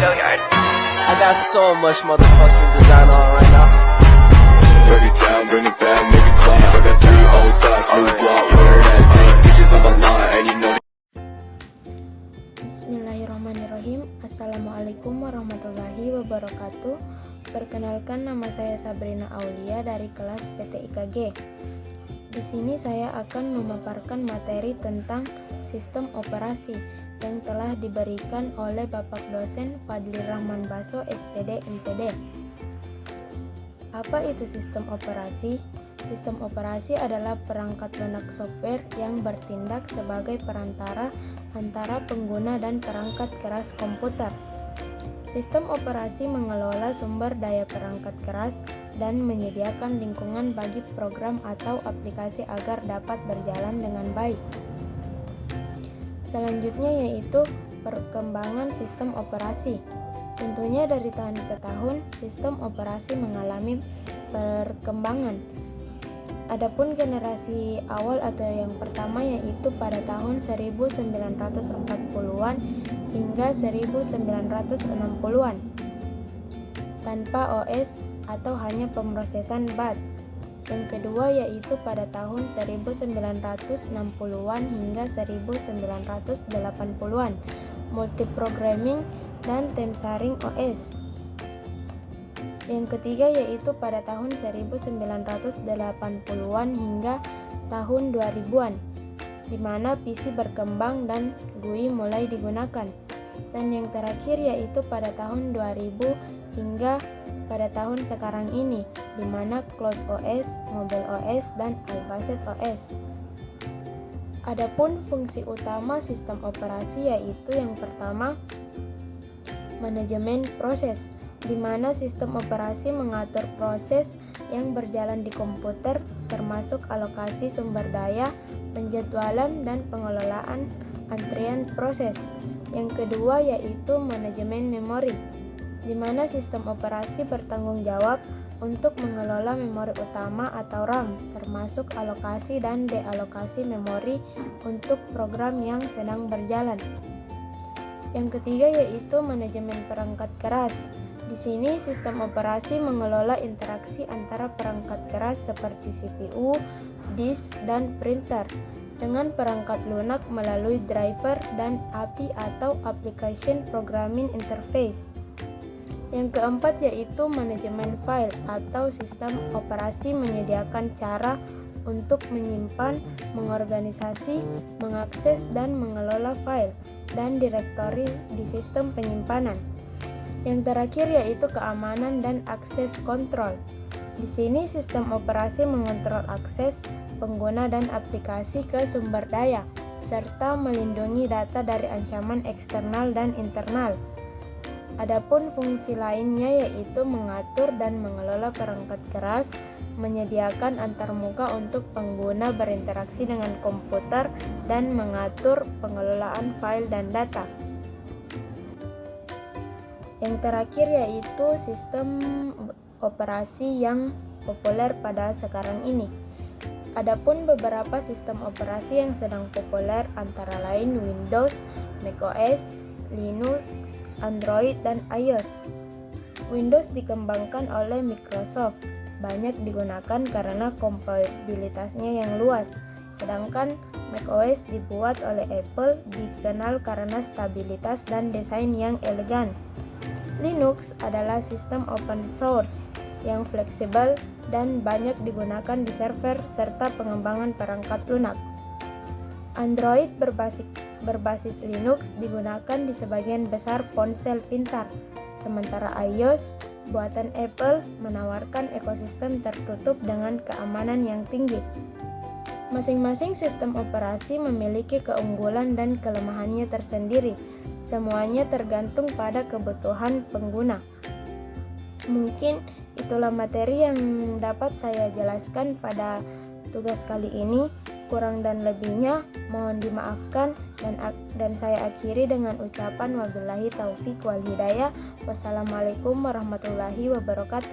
I got so much motherfucking design on right now. Break it down, bring it back, make it clap. I got 3 old thoughts, new block, wear that thing. Bitches on my line, and you know. Bismillahirrahmanirrahim. Assalamualaikum warahmatullahi wabarakatuh. Perkenalkan, nama saya Sabrina Aulia dari kelas PTIKG. Di sini saya akan memaparkan materi tentang sistem operasi yang telah diberikan oleh Bapak dosen Fadli Rahman Baso, SPD, MPD. Apa itu sistem operasi? Sistem operasi adalah perangkat lunak software yang bertindak sebagai perantara antara pengguna dan perangkat keras komputer. Sistem operasi mengelola sumber daya perangkat keras dan menyediakan lingkungan bagi program atau aplikasi agar dapat berjalan dengan baik. Selanjutnya yaitu perkembangan sistem operasi. Tentunya dari tahun ke tahun, sistem operasi mengalami perkembangan. Adapun generasi awal atau yang pertama yaitu pada tahun 1940-an hingga 1960-an tanpa OS atau hanya pemrosesan BAT. Yang kedua yaitu pada tahun 1960-an hingga 1980-an multiprogramming dan timesharing OS. Yang ketiga yaitu pada tahun 1980-an hingga tahun 2000-an, di mana PC berkembang dan GUI mulai digunakan. Dan yang terakhir yaitu pada tahun 2000 hingga pada tahun sekarang ini, di mana Cloud OS, Mobile OS, dan Alphabet OS. Adapun fungsi utama sistem operasi yaitu yang pertama, manajemen proses, di mana sistem operasi mengatur proses yang berjalan di komputer termasuk alokasi sumber daya, penjadwalan, dan pengelolaan antrian proses. Yang kedua yaitu manajemen memori, di mana sistem operasi bertanggung jawab untuk mengelola memori utama atau RAM, termasuk alokasi dan dealokasi memori untuk program yang sedang berjalan. Yang ketiga yaitu manajemen perangkat keras. Di sini sistem operasi mengelola interaksi antara perangkat keras seperti CPU, disk, dan printer dengan perangkat lunak melalui driver dan API atau Application Programming Interface. Yang keempat yaitu manajemen file atau sistem operasi menyediakan cara untuk menyimpan, mengorganisasi, mengakses, dan mengelola file dan direktori di sistem penyimpanan. Yang terakhir yaitu keamanan dan akses kontrol. Di sini sistem operasi mengontrol akses pengguna dan aplikasi ke sumber daya, serta melindungi data dari ancaman eksternal dan internal. Adapun fungsi lainnya yaitu mengatur dan mengelola perangkat keras, menyediakan antarmuka untuk pengguna berinteraksi dengan komputer, dan mengatur pengelolaan file dan data. Yang terakhir yaitu sistem operasi yang populer pada sekarang ini. Adapun beberapa sistem operasi yang sedang populer antara lain Windows, macOS, Linux, Android, dan iOS. Windows dikembangkan oleh Microsoft, banyak digunakan karena kompatibilitasnya yang luas. Sedangkan macOS dibuat oleh Apple, dikenal karena stabilitas dan desain yang elegan. Linux adalah sistem open source yang fleksibel dan banyak digunakan di server serta pengembangan perangkat lunak. Android berbasis Linux digunakan di sebagian besar ponsel pintar, sementara iOS buatan Apple menawarkan ekosistem tertutup dengan keamanan yang tinggi. Masing-masing sistem operasi memiliki keunggulan dan kelemahannya tersendiri. Semuanya tergantung pada kebutuhan pengguna. Mungkin itulah materi yang dapat saya jelaskan pada tugas kali ini. Kurang dan lebihnya mohon dimaafkan, dan saya akhiri dengan ucapan wabillahi taufik wal hidayah. Wassalamualaikum warahmatullahi wabarakatuh.